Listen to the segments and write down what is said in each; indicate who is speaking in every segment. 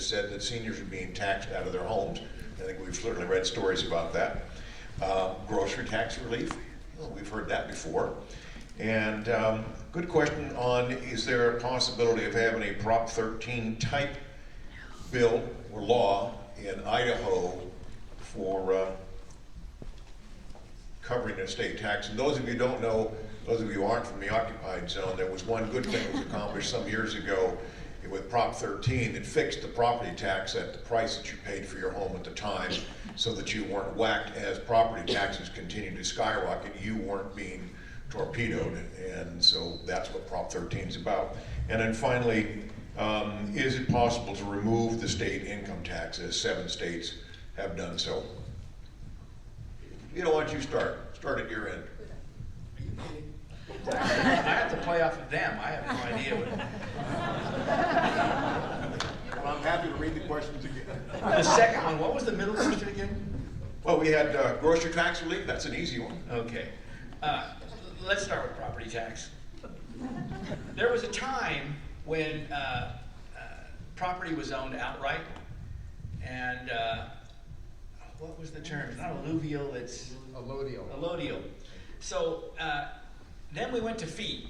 Speaker 1: has said that seniors are being taxed out of their homes. I think we've certainly read stories about that. Grocery tax relief, well, we've heard that before. And good question on, is there a possibility of having a Prop 13 type bill or law in Idaho for covering estate tax? And those of you who don't know, those of you who aren't from the occupied zone, there was one good thing that was accomplished some years ago with Prop 13 that fixed the property tax at the price that you paid for your home at the time, so that you weren't whacked as property taxes continued to skyrocket. You weren't being torpedoed, and so that's what Prop 13 is about. And then finally, is it possible to remove the state income tax, as 7 states have done so? You know, why don't you start? Start at your end.
Speaker 2: I have to play off of them. I have no idea what.
Speaker 3: Well, I'm happy to read the questions again.
Speaker 2: The second one, what was the middle question again?
Speaker 1: Well, we had grocery tax relief. That's an easy one.
Speaker 2: Okay. Let's start with property tax. There was a time when property was owned outright, and what was the term? It's not alluvial, it's
Speaker 3: Allodial.
Speaker 2: allodial. So then we went to fee,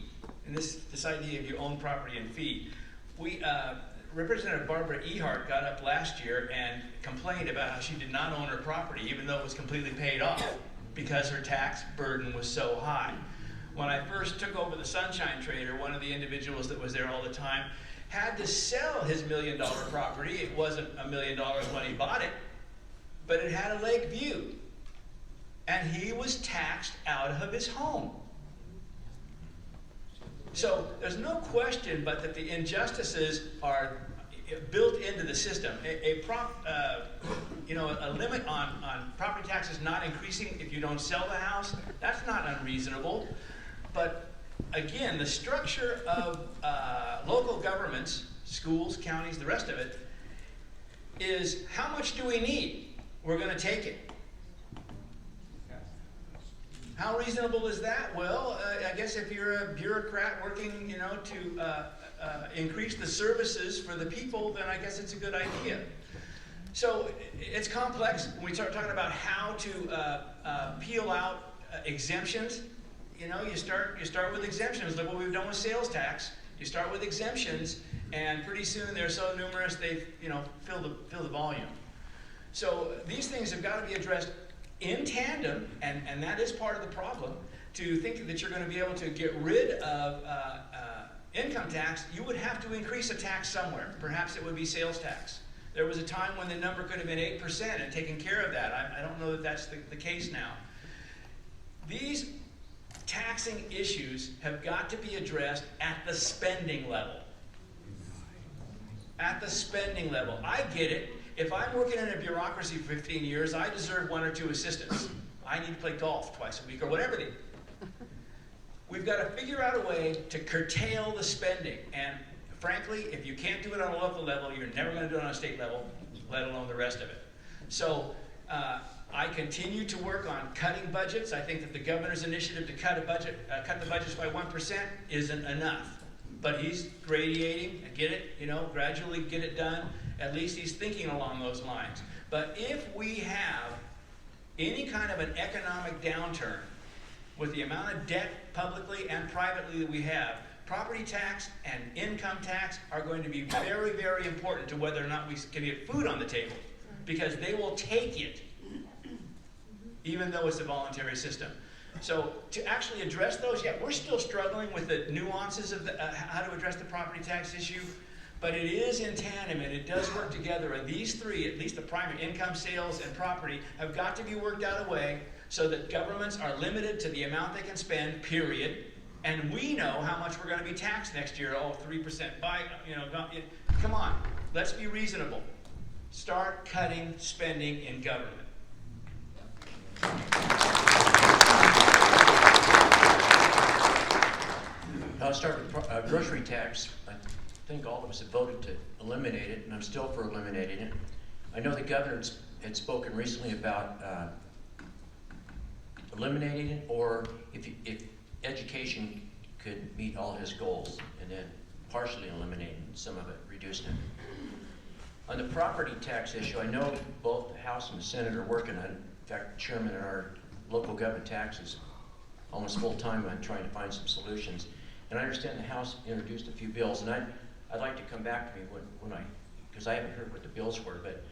Speaker 2: and this idea of you own property in fee. We Representative Barbara Ehart got up last year and complained about how she did not own her property, even though it was completely paid off, because her tax burden was so high. When I first took over the Sunshine Trader, one of the individuals that was there all the time had to sell his $1 million property. It wasn't $1 million when he bought it, but it had a lake view. And he was taxed out of his home. So there's no question but that the injustices are built into the system. A limit on property taxes not increasing if you don't sell the house, that's not unreasonable. But again, the structure of local governments, schools, counties, the rest of it, is how much do we need? We're going to take it. How reasonable is that? Well, I guess if you're a bureaucrat working, to increase the services for the people, then I guess it's a good idea. So it's complex. When we start talking about how to peel out exemptions, you start with exemptions. Look what we've done with sales tax. You start with exemptions, and pretty soon they're so numerous they fill the volume. So these things have got to be addressed in tandem, and that is part of the problem. To think that you're going to be able to get rid of income tax, you would have to increase a tax somewhere. Perhaps it would be sales tax. There was a time when the number could have been 8% and taken care of that. I don't know that that's the case now. These taxing issues have got to be addressed at the spending level. At the spending level. I get it. If I'm working in a bureaucracy for 15 years, I deserve 1 or 2 assistants. I need to play golf twice a week or whatever. We've got to figure out a way to curtail the spending. And frankly, if you can't do it on a local level, you're never going to do it on a state level, let alone the rest of it. So I continue to work on cutting budgets. I think that the governor's initiative to cut the budgets by 1% isn't enough. But he's radiating, get it, gradually get it done. At least he's thinking along those lines. But if we have any kind of an economic downturn with the amount of debt publicly and privately that we have, property tax and income tax are going to be very, very important to whether or not we can get food on the table, because they will take it, even though it's a voluntary system. So to actually address those, yeah, we're still struggling with the nuances of how to address the property tax issue. But it is in tandem, and it does work together. And these three, at least the primary income, sales, and property, have got to be worked out a way so that governments are limited to the amount they can spend, period. And we know how much we're going to be taxed next year. 3% come on, let's be reasonable. Start cutting spending in government.
Speaker 4: I'll start with grocery tax. I think all of us have voted to eliminate it, and I'm still for eliminating it. I know the governor had spoken recently about eliminating it, or if education could meet all his goals, and then partially eliminating some of it, reducing it. On the property tax issue, I know both the House and the Senate are working on it. In fact, the chairman of our local government tax is almost full time on trying to find some solutions. And I understand the House introduced a few bills, and I'd like to come back to me because I haven't heard what the bills were, but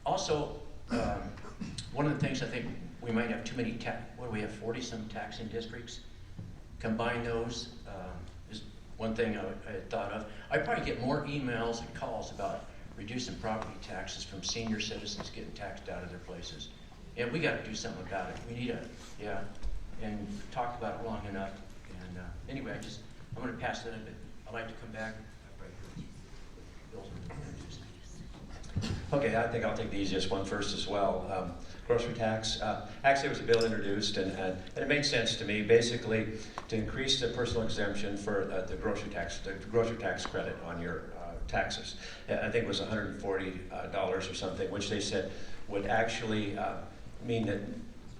Speaker 4: also, one of the things I think we might have too many, what do we have, 40-some taxing districts? Combine those is one thing I had thought of. I'd probably get more emails and calls about reducing property taxes from senior citizens getting taxed out of their places. And we got to do something about it. We need and talked about it long enough. And anyway, I'm going to pass that, but I'd like to come back.
Speaker 3: Okay, I think I'll take the easiest one first as well. Grocery tax. Actually, it was a bill introduced, and it made sense to me, basically, to increase the personal exemption for the grocery tax credit on your taxes. I think it was $140 or something, which they said would actually mean that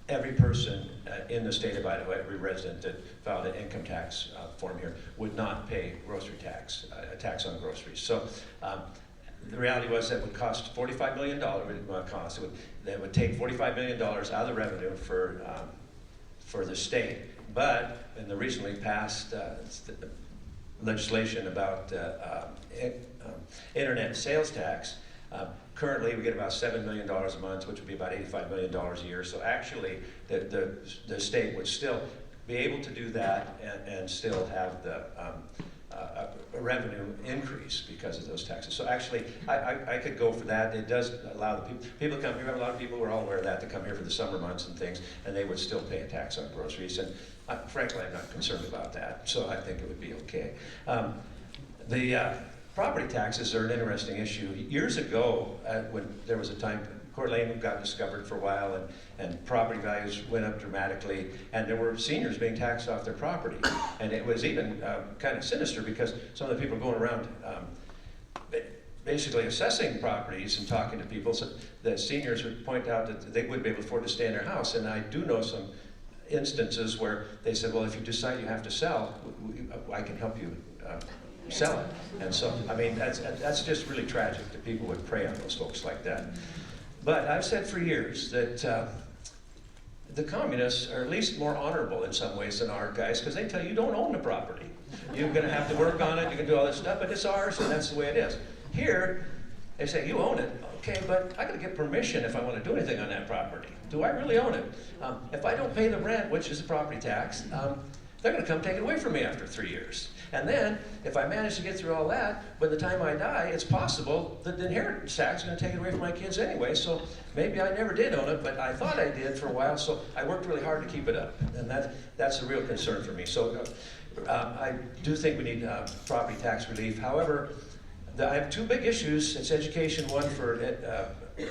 Speaker 3: every person in the state of Idaho, every resident that filed an income tax form here, would not pay grocery tax, a tax on groceries. So. The reality was that would cost $45 million. That would take $45 million out of the revenue for the state. But in the recently passed legislation about internet sales tax, currently we get about $7 million a month, which would be about $85 million a year. So actually, the state would still be able to do that and still have the a revenue increase because of those taxes. So actually, I could go for that. It does allow the people to come here. We have a lot of people who are all aware of that to come here for the summer months and things, and they would still pay a tax on groceries. And frankly, I'm not concerned about that. So I think it would be okay. The property taxes are an interesting issue. Years ago, when there was a time, Coeur d'Alene got discovered for a while, and property values went up dramatically, and there were seniors being taxed off their property. And it was even kind of sinister because some of the people going around basically assessing properties and talking to people, so the seniors would point out that they wouldn't be able to afford to stay in their house. And I do know some instances where they said, well, if you decide you have to sell, I can help you sell it. And so, I mean, that's just really tragic that people would prey on those folks like that. But I've said for years that the communists are at least more honorable in some ways than our guys, because they tell you don't own the property. You're going to have to work on it, you can do all this stuff, but it's ours, and that's the way it is. Here, they say, you own it. Okay, but I got to get permission if I want to do anything on that property. Do I really own it? If I don't pay the rent, which is a property tax, they're going to come take it away from me after 3 years. And then, if I manage to get through all that, by the time I die, it's possible that the inheritance tax is going to take it away from my kids anyway. So maybe I never did own it, but I thought I did for a while, so I worked really hard to keep it up. And that's a real concern for me. So I do think we need property tax relief. However, I have two big issues. It's education, one for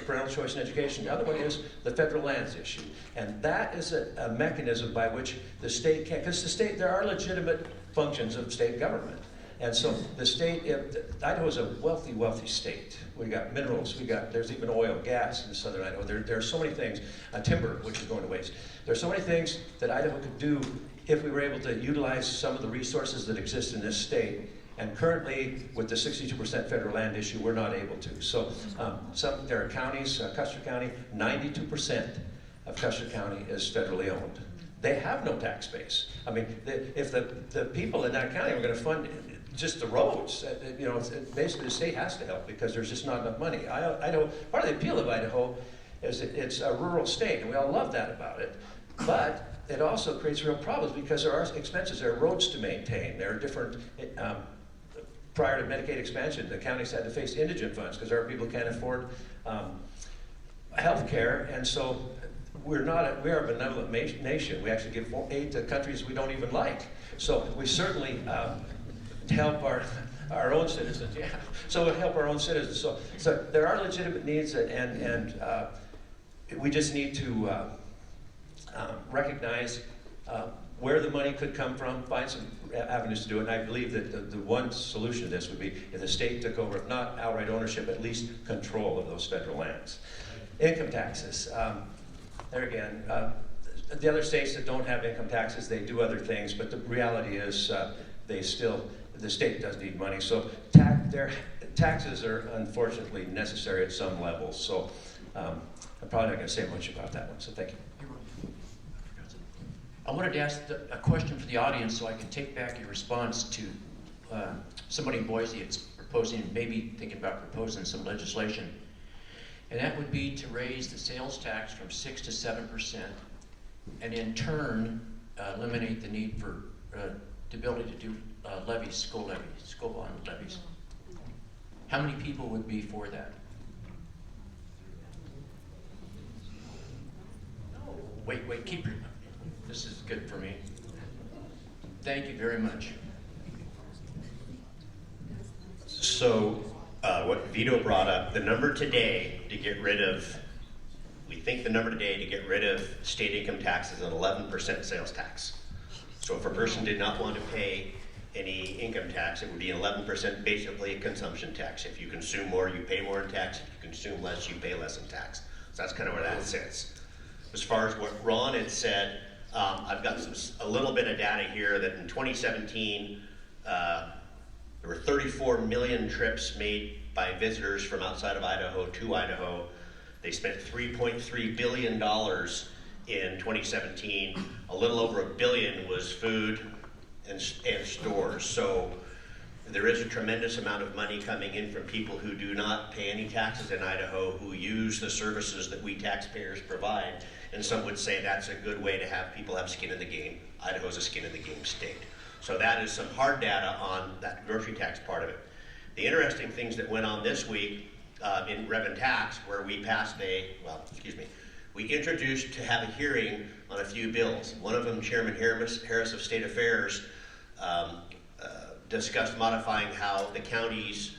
Speaker 3: parental choice in education. The other one is the federal lands issue. And that is a mechanism by which the state can, because the state, there are legitimate functions of state government. And so the state, Idaho is a wealthy, wealthy state. We got minerals, there's even oil, gas in southern Idaho. There are so many things, timber, which is going to waste. There are so many things that Idaho could do if we were able to utilize some of the resources that exist in this state. And currently, with the 62% federal land issue, we're not able to. So there are counties, Custer County, 92% of Custer County is federally owned. They have no tax base. I mean, if the people in that county were going to fund just the roads, basically the state has to help because there's just not enough money. Idaho, part of the appeal of Idaho is that it's a rural state, and we all love that about it. But it also creates real problems because there are expenses. There are roads to maintain. There are different, prior to Medicaid expansion, the counties had to face indigent funds because there are people who can't afford health care. And so we are a benevolent nation. We actually give aid to countries we don't even like. So we certainly help our own citizens. Yeah. So we help our own citizens. So there are legitimate needs, and we just need to recognize where the money could come from, find some avenues to do it. And I believe that the one solution to this would be if the state took over, if not outright ownership, at least control of those federal lands. Income taxes. There again, the other states that don't have income taxes, they do other things, but the reality is the state does need money. So taxes are unfortunately necessary at some levels, so I'm probably not going to say much about that one, so thank you.
Speaker 4: I wanted to ask a question for the audience so I can take back your response to somebody in Boise that's proposing, maybe thinking about proposing some legislation. And that would be to raise the sales tax from 6 to 7%, and in turn eliminate the need for the ability to do levies, school bond levies. How many people would be for that? Wait, keep your, this is good for me. Thank you very much.
Speaker 5: So what Vito brought up, the number today to get rid of, we think the number today to get rid of state income tax is an 11% sales tax. So if a person did not want to pay any income tax, it would be 11%, basically a consumption tax. If you consume more, you pay more in tax. If you consume less, you pay less in tax. So that's kind of where that sits. As far as what Ron had said, I've got a little bit of data here that in 2017, there were 34 million trips made by visitors from outside of Idaho to Idaho. They spent $3.3 billion in 2017. A little over $1 billion was food and stores. So there is a tremendous amount of money coming in from people who do not pay any taxes in Idaho, who use the services that we taxpayers provide. And some would say that's a good way to have people have skin in the game. Idaho's a skin in the game state. So that is some hard data on that grocery tax part of it. The interesting things that went on this week in Rev and Tax, where we passed we introduced to have a hearing on a few bills. One of them, Chairman Harris of State Affairs, discussed modifying how the counties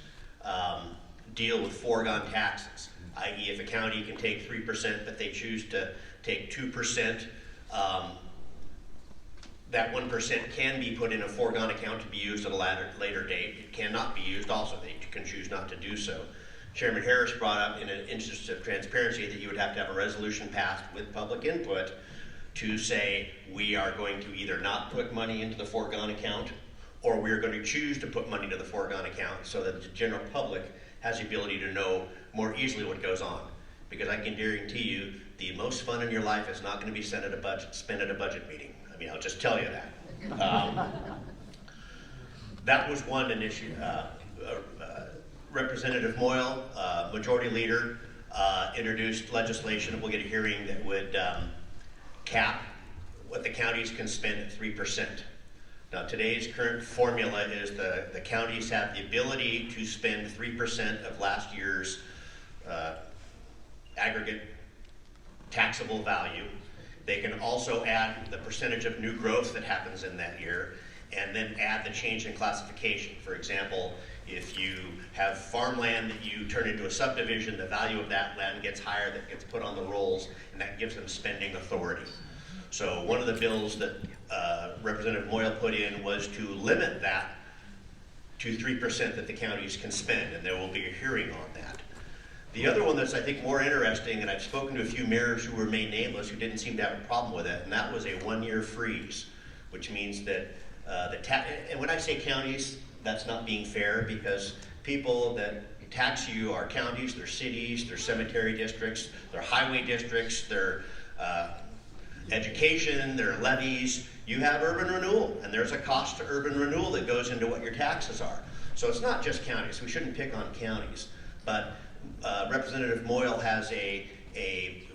Speaker 5: deal with foregone taxes, i.e. if a county can take 3%, but they choose to take 2%, that 1% can be put in a foregone account to be used at a later date. It cannot be used also. They can choose not to do so. Chairman Harris brought up, in an interest of transparency, that you would have to have a resolution passed with public input to say we are going to either not put money into the foregone account, or we're going to choose to put money into the foregone account so that the general public has the ability to know more easily what goes on. Because I can guarantee you, the most fun in your life is not going to be spent at a budget meeting. I mean, I'll just tell you that. That was one initiative. Representative Moyle, Majority Leader, introduced legislation. We'll get a hearing that would cap what the counties can spend at 3%. Now, today's current formula is the counties have the ability to spend 3% of last year's aggregate taxable value. They can also add the percentage of new growth that happens in that year, and then add the change in classification. For example, if you have farmland that you turn into a subdivision, the value of that land gets higher, that gets put on the rolls, and that gives them spending authority. So one of the bills that Representative Moyle put in was to limit that to 3% that the counties can spend, and there will be a hearing on that. The other one that's, I think, more interesting, and I've spoken to a few mayors who remain nameless who didn't seem to have a problem with it, and that was a 1-year freeze, which means that and when I say counties, that's not being fair, because people that tax you are counties, they're cities, they're cemetery districts, they're highway districts, they're education, they're levies. You have urban renewal, and there's a cost to urban renewal that goes into what your taxes are. So it's not just counties. We shouldn't pick on counties, but Representative Moyle has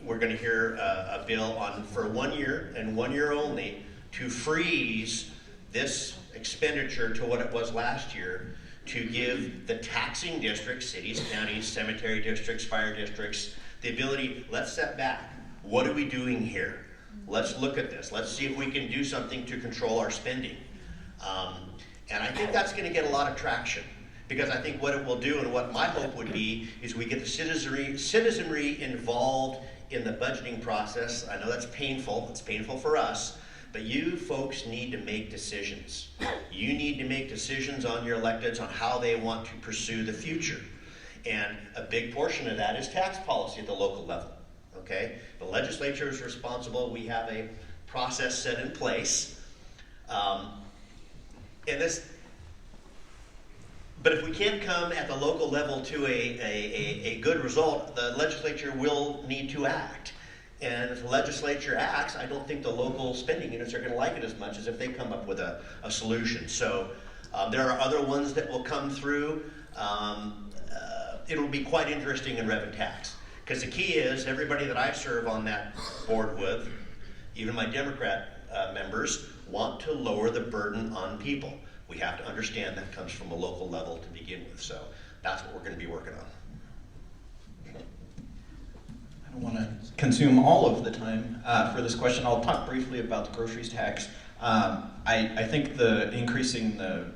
Speaker 5: we're going to hear a bill on for 1 year and 1 year only to freeze this expenditure to what it was last year, to give the taxing districts, cities, counties, cemetery districts, fire districts, the ability, let's step back. What are we doing here? Let's look at this. Let's see if we can do something to control our spending. And I think that's going to get a lot of traction, because I think what it will do, and what my hope would be, is we get the citizenry involved in the budgeting process. I know that's painful. It's painful for us. But you folks need to make decisions. You need to make decisions on your electeds on how they want to pursue the future. And a big portion of that is tax policy at the local level. Okay? The legislature is responsible. We have a process set in place. And But if we can't come at the local level to a good result, the legislature will need to act. And if the legislature acts, I don't think the local spending units are going to like it as much as if they come up with a solution. So there are other ones that will come through. It'll be quite interesting in rev and tax. Because the key is, everybody that I serve on that board with, even my Democrat members, want to lower the burden on people. We have to understand that comes from a local level to begin with. So that's what we're going to be working on.
Speaker 6: I don't want to consume all of the time for this question. I'll talk briefly about the groceries tax. I think the increasing the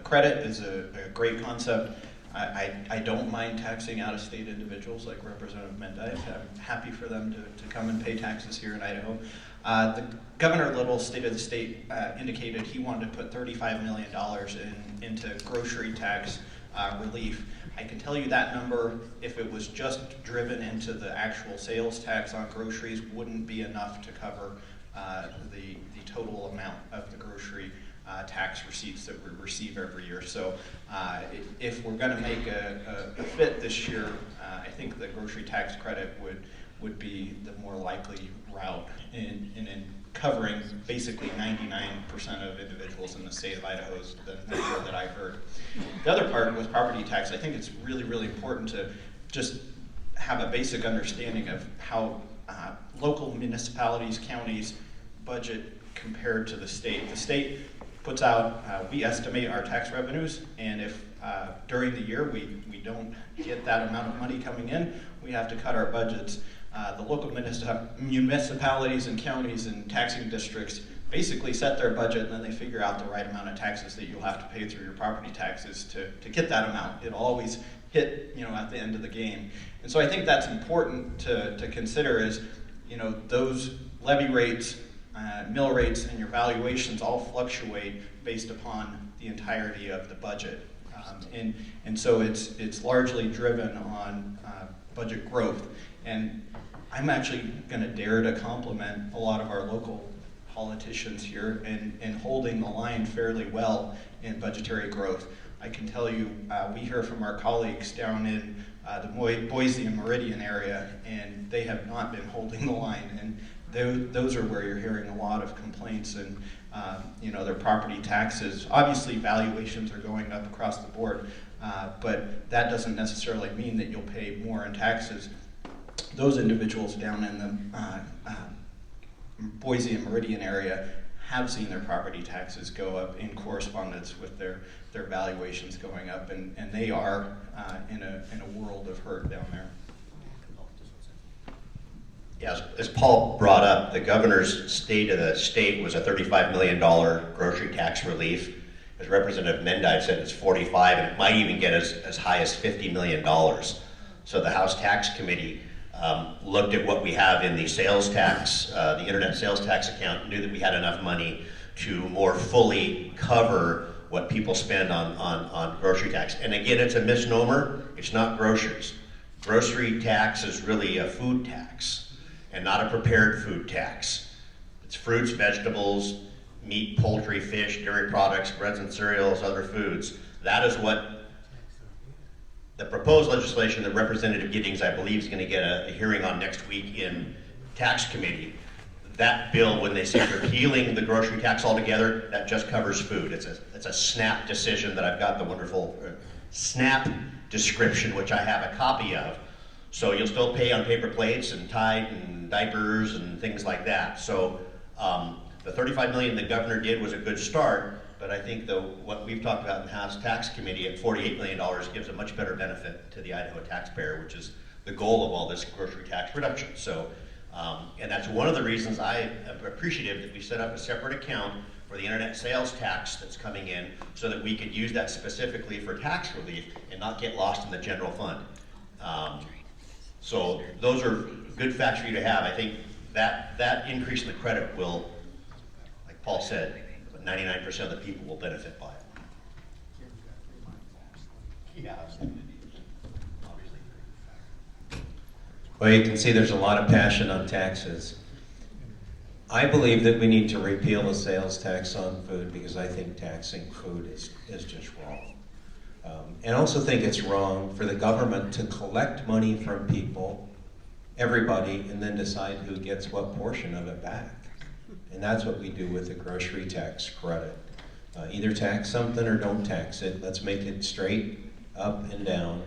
Speaker 6: credit is a great concept. I don't mind taxing out-of-state individuals like Representative Mendive. I'm happy for them to come and pay taxes here in Idaho. The Governor Little, State of the State, indicated he wanted to put $35 million into grocery tax relief. I can tell you that number, if it was just driven into the actual sales tax on groceries, wouldn't be enough to cover the total amount of the grocery tax receipts that we receive every year. So if we're going to make a fit this year, I think the grocery tax credit would be the more likely route in covering basically 99% of individuals in the state of Idaho is the number that I heard. The other part with property tax, I think it's really, really important to just have a basic understanding of how local municipalities, counties budget compared to the state. The state puts out, we estimate our tax revenues, and if during the year we don't get that amount of money coming in, we have to cut our budgets. The local municipalities and counties and taxing districts basically set their budget, and then they figure out the right amount of taxes that you'll have to pay through your property taxes to get that amount. It'll always hit, at the end of the game. And so I think that's important to consider is, those levy rates, mill rates, and your valuations all fluctuate based upon the entirety of the budget. And so it's largely driven on budget growth. And I'm actually going to dare to compliment a lot of our local politicians here in holding the line fairly well in budgetary growth. I can tell you, we hear from our colleagues down in the Boise and Meridian area, and they have not been holding the line. And those are where you're hearing a lot of complaints, and their property taxes. Obviously, valuations are going up across the board, but that doesn't necessarily mean that you'll pay more in taxes. Those individuals down in the Boise and Meridian area have seen their property taxes go up in correspondence with their valuations going up, and they are in a world of hurt down there.
Speaker 5: Yeah, as Paul brought up, the governor's state of the state was a $35 million grocery tax relief. As Representative Mendive said, it's 45, and it might even get as high as $50 million. So the House Tax Committee looked at what we have in the sales tax, the internet sales tax account, knew that we had enough money to more fully cover what people spend on grocery tax. And again, it's a misnomer. It's not groceries. Grocery tax is really a food tax and not a prepared food tax. It's fruits, vegetables, meat, poultry, fish, dairy products, breads and cereals, other foods. That is what the proposed legislation that Representative Giddings, I believe, is going to get a hearing on next week in Tax Committee. That bill, when they say repealing the grocery tax altogether, that just covers food. It's a SNAP decision that I've got the wonderful SNAP description, which I have a copy of. So you'll still pay on paper plates and Tide and diapers and things like that. So the $35 million the governor did was a good start, but I think what we've talked about in the House Tax Committee at $48 million gives a much better benefit to the Idaho taxpayer, which is the goal of all this grocery tax reduction. So, and that's one of the reasons I am appreciative that we set up a separate account for the internet sales tax that's coming in so that we could use that specifically for tax relief and not get lost in the general fund. So those are good facts for you to have. I think that increase in the credit will, like Paul said, 99% of the people will benefit by it. Yeah.
Speaker 3: Well, you can see there's a lot of passion on taxes. I believe that we need to repeal the sales tax on food because I think taxing food is just wrong. And I also think it's wrong for the government to collect money from people, everybody, and then decide who gets what portion of it back. And that's what we do with the grocery tax credit. Either tax something or don't tax it. Let's make it straight up and down.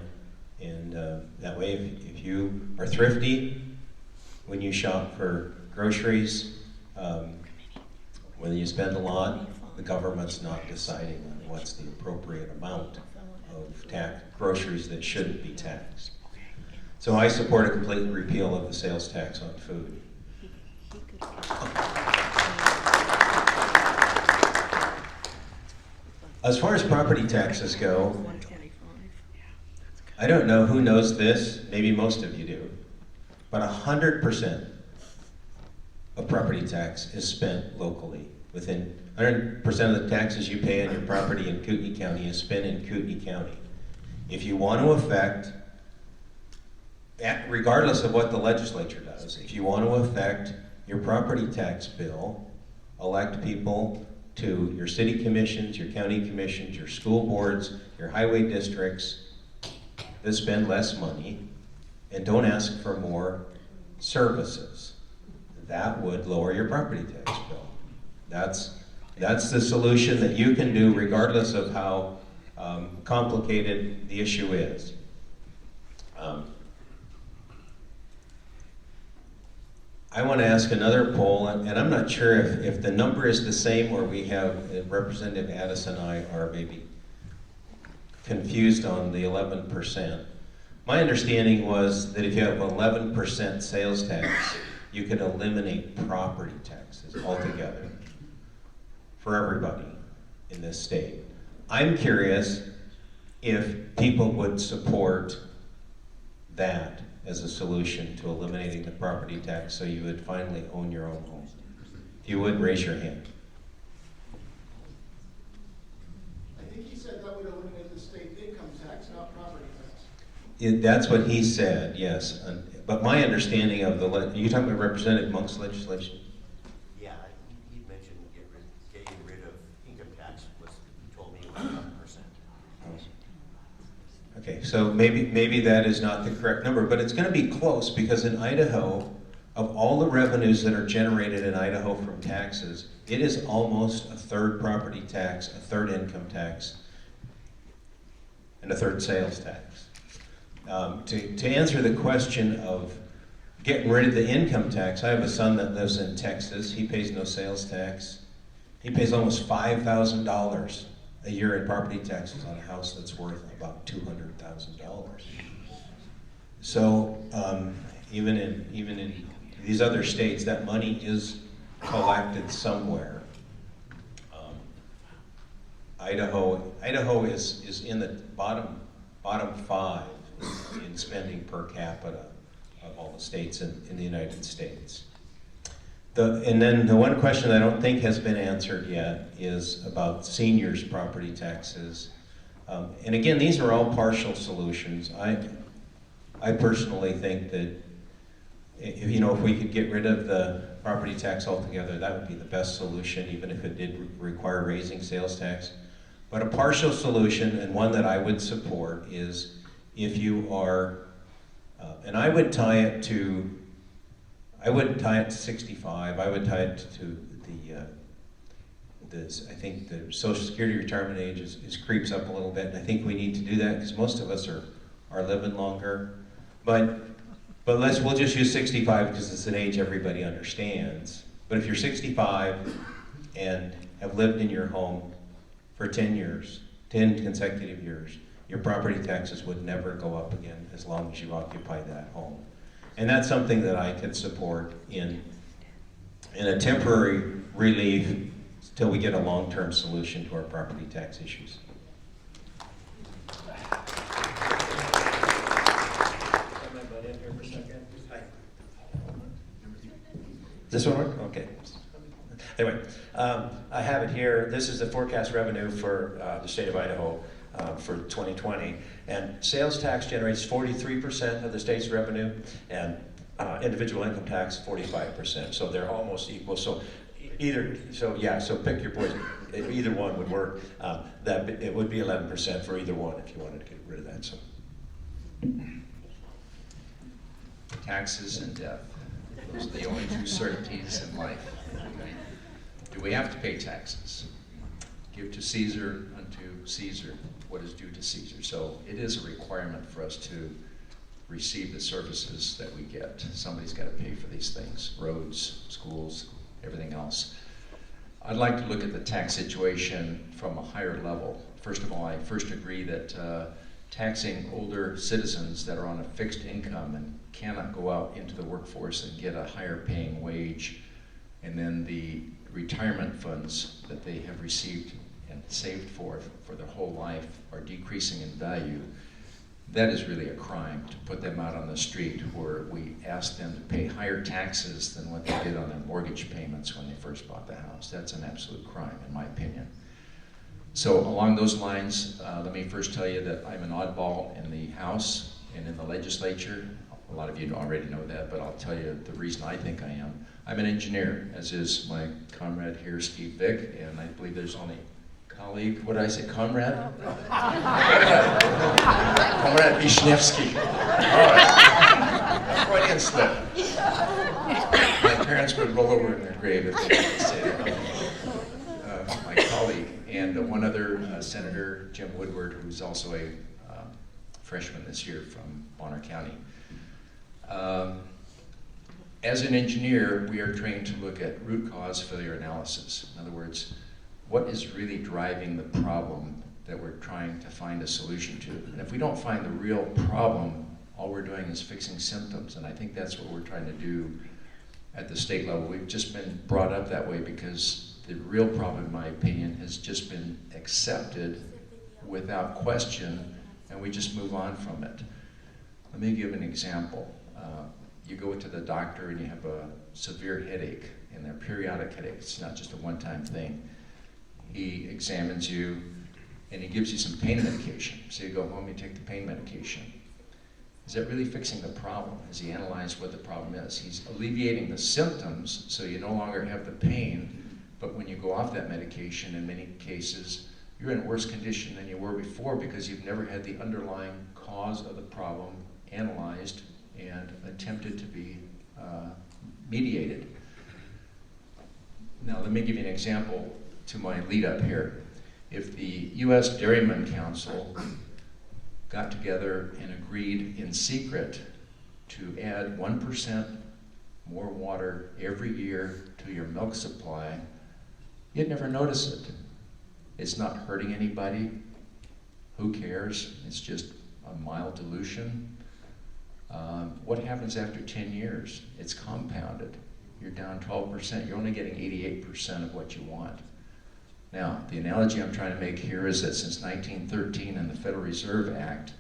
Speaker 3: And that way, if you are thrifty when you shop for groceries, whether you spend a lot, the government's not deciding on what's the appropriate amount of groceries that shouldn't be taxed. So I support a complete repeal of the sales tax on food. As far as property taxes go, I don't know who knows this, maybe most of you do, but 100% of property tax is spent locally. Within 100% of the taxes you pay on your property in Kootenai County is spent in Kootenai County. If you want to affect, regardless of what the legislature does, if you want to affect your property tax bill, elect people to your city commissions, your county commissions, your school boards, your highway districts that spend less money, and don't ask for more services. That would lower your property tax bill. That's the solution that you can do regardless of how complicated the issue is. I want to ask another poll, and I'm not sure if the number is the same or we have Representative Addis and I are maybe confused on the 11%. My understanding was that if you have 11% sales tax, you could eliminate property taxes altogether for everybody in this state. I'm curious if people would support that as a solution to eliminating the property tax so you would finally own your own home. If you would, raise your hand.
Speaker 7: I think he said that would eliminate the state income tax, not property tax.
Speaker 3: That's what he said, yes. But my understanding of are you talking about Representative Monk's legislation?
Speaker 5: Yeah, he mentioned getting rid of income tax he told me it was 11%.
Speaker 3: Okay, so maybe that is not the correct number, but it's going to be close because in Idaho, of all the revenues that are generated in Idaho from taxes, it is almost a third property tax, a third income tax, and a third sales tax. To answer the question of getting rid of the income tax, I have a son that lives in Texas. He pays no sales tax. He pays almost $5,000 a year in property taxes on a house that's worth about $200,000. So even in these other states, that money is collected somewhere. Idaho is in the bottom 5 in spending per capita of all the states in the United States. And then the one question I don't think has been answered yet is about seniors' property taxes. And again, these are all partial solutions. I personally think that if we could get rid of the property tax altogether, that would be the best solution, even if it did require raising sales tax. But a partial solution, and one that I would support, is if you are, and I would tie it to 65. I would tie it to I think the Social Security retirement age is creeps up a little bit, and I think we need to do that because most of us are living longer. But we'll just use 65 because it's an age everybody understands. But if you're 65 and have lived in your home for 10 years, 10 consecutive years, your property taxes would never go up again as long as you occupy that home. And that's something that I could support in a temporary relief till we get a long-term solution to our property tax issues. This one work? Okay. Anyway, I have it here. This is the forecast revenue for the state of Idaho for 2020. And sales tax generates 43% of the state's revenue, and individual income tax 45%. So they're almost equal. So So pick your poison. Either one would work. It would be 11% for either one if you wanted to get rid of that. So
Speaker 8: Taxes and death. Those are the only two certainties in life. Okay? Do we have to pay taxes? Give to Caesar unto Caesar what is due to Caesar. So it is a requirement for us to receive the services that we get. Somebody's got to pay for these things, roads, schools, everything else. I'd like to look at the tax situation from a higher level. First of all, I first agree that taxing older citizens that are on a fixed income and cannot go out into the workforce and get a higher paying wage, and then the retirement funds that they have received and saved for their whole life are decreasing in value. That is really a crime, to put them out on the street where we ask them to pay higher taxes than what they did on their mortgage payments when they first bought the house. That's an absolute crime, in my opinion. So along those lines, let me first tell you that I'm an oddball in the House and in the legislature. A lot of you already know that, but I'll tell you the reason I think I am. I'm an engineer, as is my comrade here, Steve Vick, and I believe there's only colleague, what did I say, comrade? Comrade Wisniewski. All right. Freudian slip. My parents would roll over in their grave if they didn't say that. My colleague, and one other Senator Jim Woodward, who's also a freshman this year from Bonner County. As an engineer, we are trained to look at root cause failure analysis. In other words, what is really driving the problem that we're trying to find a solution to? And if we don't find the real problem, all we're doing is fixing symptoms, and I think that's what we're trying to do at the state level. We've just been brought up that way because the real problem, in my opinion, has just been accepted without question, and we just move on from it. Let me give an example. You go to the doctor and you have a severe headache, and they're periodic headaches, it's not just a one-time thing. He examines you and he gives you some pain medication. So you go home, you take the pain medication. Is that really fixing the problem? Has he analyzed what the problem is? He's alleviating the symptoms so you no longer have the pain, but when you go off that medication, in many cases, you're in worse condition than you were before because you've never had the underlying cause of the problem analyzed and attempted to be mediated. Now, let me give you an example to my lead up here. If the U.S. Dairyman Council got together and agreed in secret to add 1% more water every year to your milk supply, you'd never notice it. It's not hurting anybody. Who cares? It's just a mild dilution. What happens after 10 years? It's compounded. You're down 12%. You're only getting 88% of what you want. Now, the analogy I'm trying to make here is that since 1913 and the Federal Reserve Act,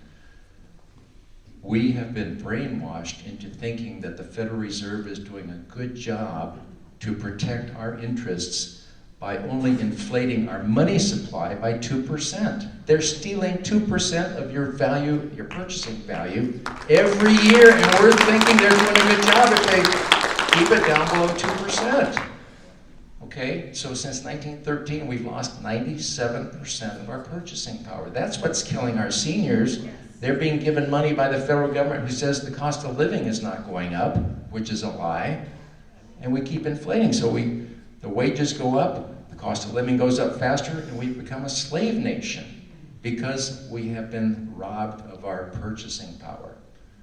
Speaker 8: we have been brainwashed into thinking that the Federal Reserve is doing a good job to protect our interests by only inflating our money supply by 2%. They're stealing 2% of your value, your purchasing value, every year, and we're thinking they're doing a good job if they keep it down below 2%. Okay, so since 1913, we've lost 97% of our purchasing power. That's what's killing our seniors. They're being given money by the federal government who says the cost of living is not going up, which is a lie, and we keep inflating. So the wages go up, the cost of living goes up faster, and we've become a slave nation because we have been robbed of our purchasing power.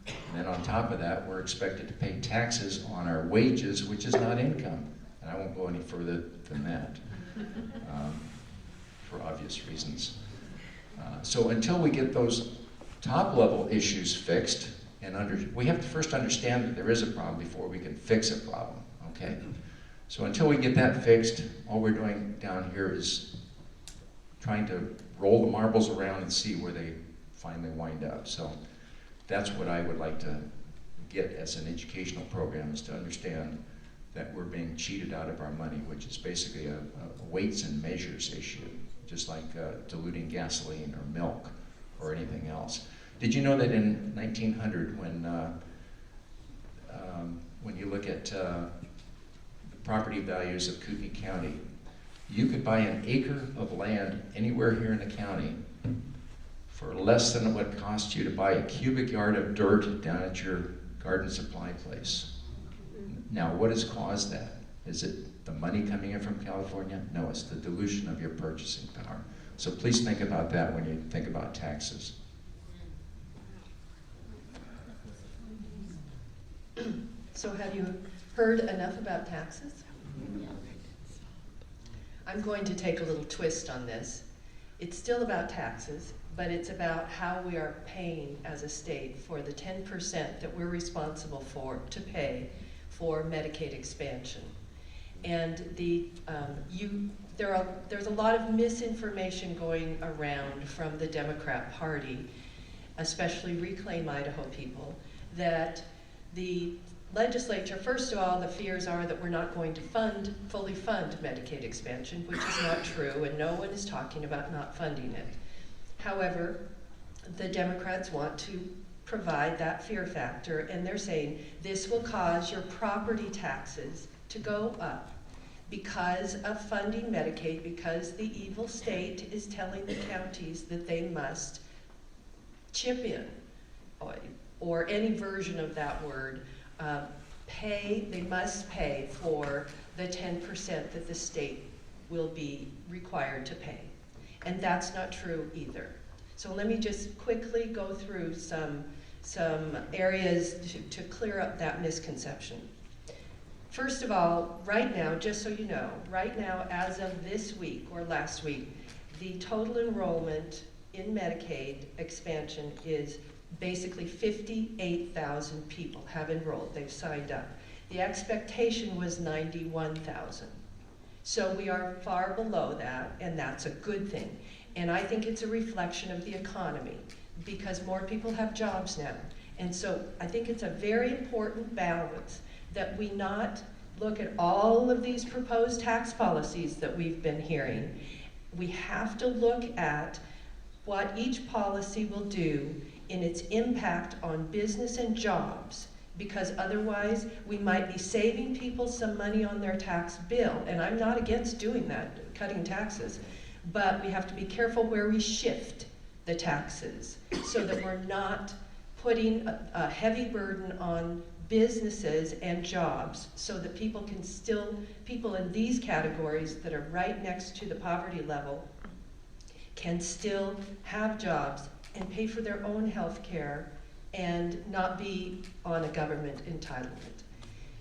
Speaker 8: And then on top of that, we're expected to pay taxes on our wages, which is not income. And I won't go any further than that for obvious reasons. So until we get those top level issues fixed, and we have to first understand that there is a problem before we can fix a problem, okay? So until we get that fixed, all we're doing down here is trying to roll the marbles around and see where they finally wind up. So that's what I would like to get as an educational program, is to understand that we're being cheated out of our money, which is basically a weights and measures issue, just like diluting gasoline or milk or anything else. Did you know that in 1900, when you look at property values of Kootenai County. You could buy an acre of land anywhere here in the county for less than it would cost you to buy a cubic yard of dirt down at your garden supply place. Now, what has caused that? Is it the money coming in from California? No, it's the dilution of your purchasing power. So please think about that when you think about taxes.
Speaker 9: So have you heard enough about taxes? I'm going to take a little twist on this. It's still about taxes, but it's about how we are paying as a state for the 10% that we're responsible for to pay for Medicaid expansion. And there's a lot of misinformation going around from the Democrat Party, especially Reclaim Idaho people, that the legislature, first of all, the fears are that we're not going to fully fund Medicaid expansion, which is not true, and no one is talking about not funding it. However, the Democrats want to provide that fear factor, and they're saying this will cause your property taxes to go up because of funding Medicaid, because the evil state is telling the counties that they must chip in, or any version of that word, they must pay for the 10% that the state will be required to pay. And that's not true either. So let me just quickly go through some areas to clear up that misconception. First of all, right now, just so you know, right now, as of this week or last week, the total enrollment in Medicaid expansion is basically 58,000 people have enrolled, they've signed up. The expectation was 91,000. So we are far below that, and that's a good thing. And I think it's a reflection of the economy, because more people have jobs now. And so I think it's a very important balance that we not look at all of these proposed tax policies that we've been hearing. We have to look at what each policy will do in its impact on business and jobs, because otherwise we might be saving people some money on their tax bill, and I'm not against doing that, cutting taxes, but we have to be careful where we shift the taxes so that we're not putting a heavy burden on businesses and jobs, so that people in these categories that are right next to the poverty level can still have jobs and pay for their own health care and not be on a government entitlement.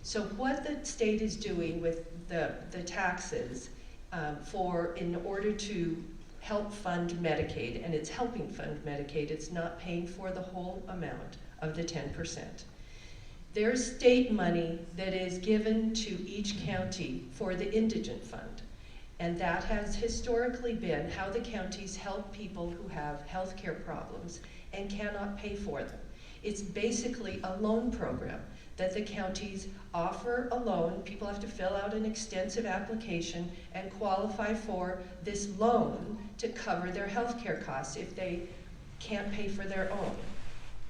Speaker 9: So what the state is doing with the taxes in order to help fund Medicaid, and it's helping fund Medicaid, it's not paying for the whole amount of the 10%. There's state money that is given to each county for the indigent fund. And that has historically been how the counties help people who have health care problems and cannot pay for them. It's basically a loan program that the counties offer a loan. People have to fill out an extensive application and qualify for this loan to cover their health care costs if they can't pay for their own.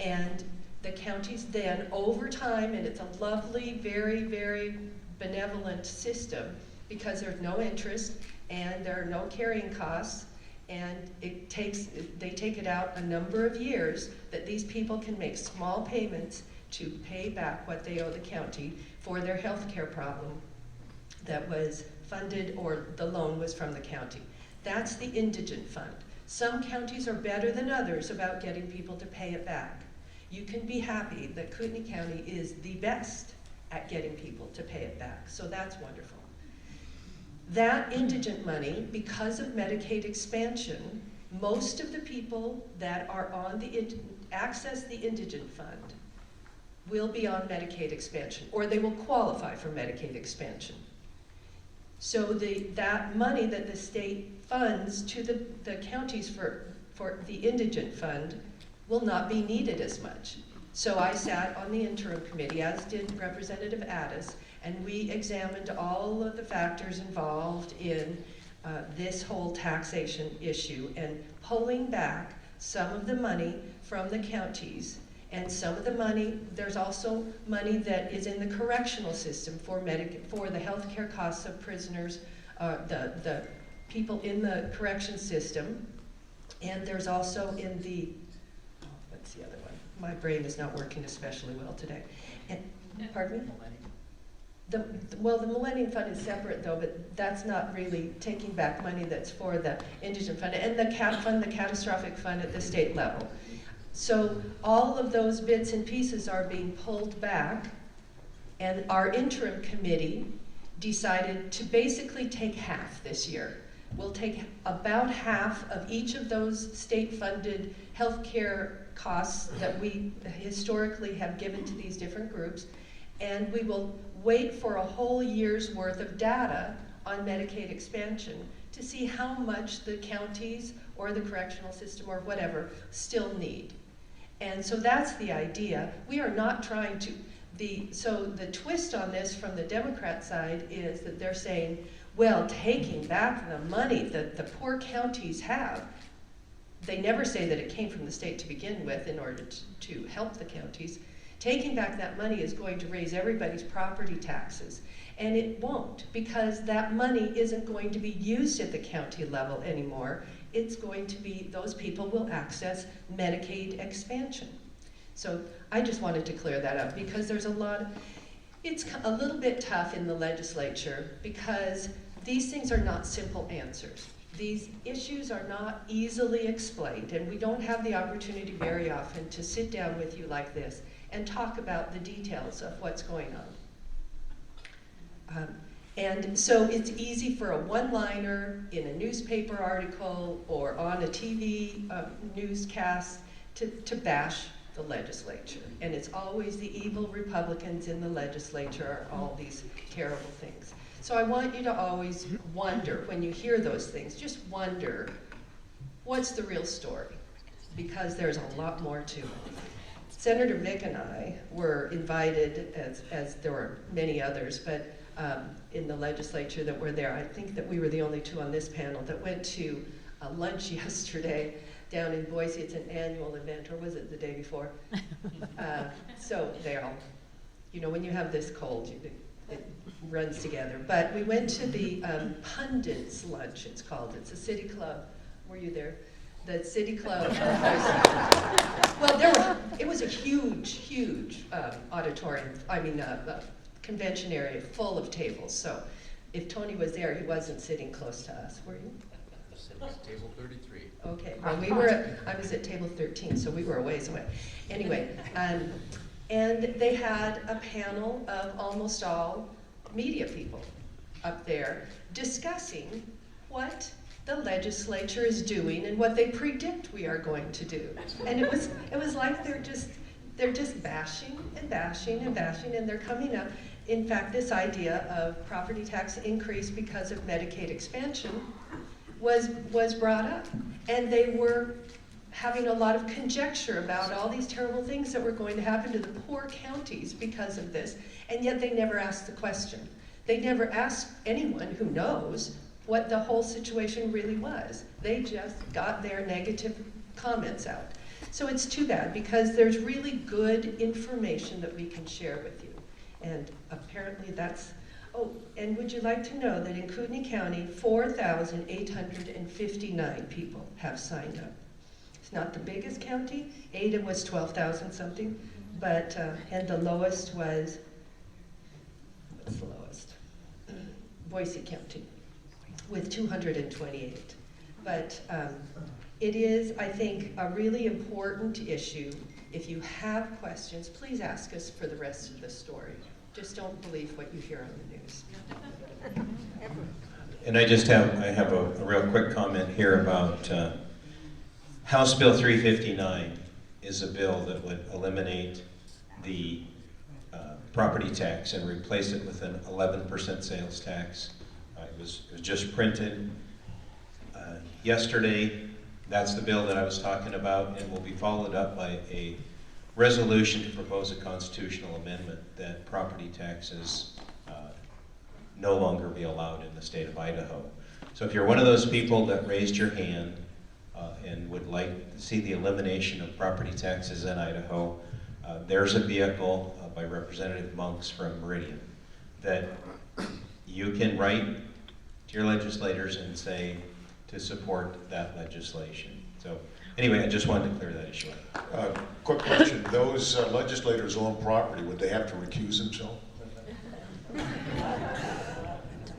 Speaker 9: And the counties then, over time, and it's a lovely, very, very benevolent system, because there's no interest and there are no carrying costs, and they take it out a number of years that these people can make small payments to pay back what they owe the county for their health care problem that was funded, or the loan was from the county. That's the indigent fund. Some counties are better than others about getting people to pay it back. You can be happy that Kootenai County is the best at getting people to pay it back, so that's wonderful. That indigent money, because of Medicaid expansion, most of the people that are on access the indigent fund will be on Medicaid expansion, or they will qualify for Medicaid expansion. So that money that the state funds to the counties for the indigent fund will not be needed as much. So I sat on the interim committee, as did Representative Addis, and we examined all of the factors involved in this whole taxation issue, and pulling back some of the money from the counties And some of the money, there's also money that is in the correctional system for the healthcare costs of prisoners, the people in the correction system. And there's also in the, what's the other one? My brain is not working especially well today. And, pardon me? Well, the Millennium Fund is separate though, but that's not really taking back money that's for the indigent fund. And the CAT fund, the catastrophic fund at the state level. So all of those bits and pieces are being pulled back, and our interim committee decided to basically take half this year. We'll take about half of each of those state-funded healthcare costs that we historically have given to these different groups, and we will wait for a whole year's worth of data on Medicaid expansion to see how much the counties or the correctional system or whatever still need. And so that's the idea. We are not trying to, so the twist on this from the Democrat side is that they're saying, well, taking back the money that the poor counties have, they never say that it came from the state to begin with in order to help the counties. Taking back that money is going to raise everybody's property taxes. And it won't, because that money isn't going to be used at the county level anymore. It's going to be, those people will access Medicaid expansion. So I just wanted to clear that up, because there's a lot, it's a little bit tough in the legislature, because these things are not simple answers. These issues are not easily explained, and we don't have the opportunity very often to sit down with you like this and talk about the details of what's going on. And so it's easy for a one-liner in a newspaper article or on a TV newscast to bash the legislature. And it's always the evil Republicans in the legislature are all these terrible things. So I want you to always wonder, when you hear those things, just wonder, what's the real story? Because there's a lot more to it. Senator Vick and I were invited, as there were many others, but in the legislature that were there. I think that we were the only two on this panel that went to a lunch yesterday down in Boise. It's an annual event, or was it the day before? So they all, you know, when you have this cold, it runs together. But we went to the Pundits Lunch, it's called. It's a city club. Were you there? The city club. Well, it was a huge auditorium. I mean, convention area full of tables. So if Tony was there, he wasn't sitting close to us, were you?
Speaker 8: Table 33.
Speaker 9: Okay, well, I was at table 13, so we were a ways away. Anyway, and they had a panel of almost all media people up there discussing what the legislature is doing and what they predict we are going to do. And it was like they're just bashing and bashing and bashing, and they're coming up. In fact, this idea of property tax increase because of Medicaid expansion was brought up, and they were having a lot of conjecture about all these terrible things that were going to happen to the poor counties because of this, and yet they never asked the question. They never asked anyone who knows what the whole situation really was. They just got their negative comments out. So it's too bad, because there's really good information that we can share with you. And apparently that's, oh, and would you like to know that in Kootenai County, 4,859 people have signed up. It's not the biggest county. Ada was 12,000 something, but, and the lowest was, what's the lowest? Boise County, with 228. But it is, I think, a really important issue. If you have questions, please ask us for the rest of the story. Just don't believe what you hear on the news.
Speaker 6: And I have a real quick comment here about House Bill 359 is a bill that would eliminate the property tax and replace it with an 11% sales tax. It was just printed yesterday. That's the bill that I was talking about, and will be followed up by a resolution to propose a constitutional amendment that property taxes no longer be allowed in the state of Idaho. So if you're one of those people that raised your hand and would like to see the elimination of property taxes in Idaho, There's a vehicle by Representative Monks from Meridian that you can write to your legislators and say to support that legislation. So anyway, I just wanted to clear that issue up.
Speaker 1: Quick question, those legislators own property, would they have to recuse themselves?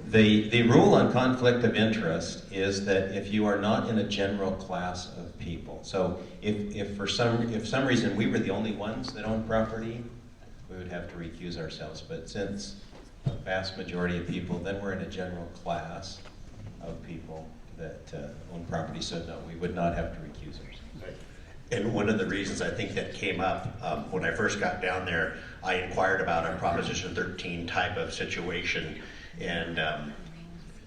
Speaker 6: The rule on conflict of interest is that if you are not in a general class of people, so if for some reason we were the only ones that own property, we would have to recuse ourselves. But since a vast majority of people, then we're in a general class of people that own property, so no, we would not have to recuse ourselves.
Speaker 5: And one of the reasons I think that came up when I first got down there, I inquired about a Proposition 13 type of situation and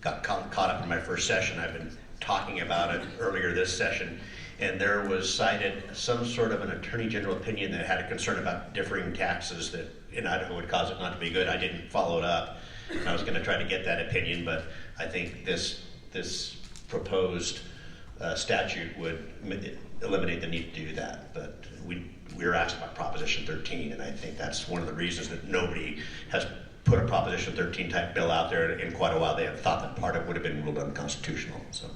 Speaker 5: got caught up in my first session. I've been talking about it earlier this session, and there was cited some sort of an Attorney General opinion that had a concern about differing taxes that in Idaho would cause it not to be good. I didn't follow it up. I was going to try to get that opinion, but I think this proposed statute would eliminate the need to do that. But we were asked about Proposition 13, and I think that's one of the reasons that nobody has put a Proposition 13 type bill out there in quite a while. They have thought that part of it would have been ruled unconstitutional. So,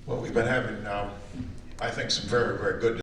Speaker 1: Well, we've been having, I think, some very, very good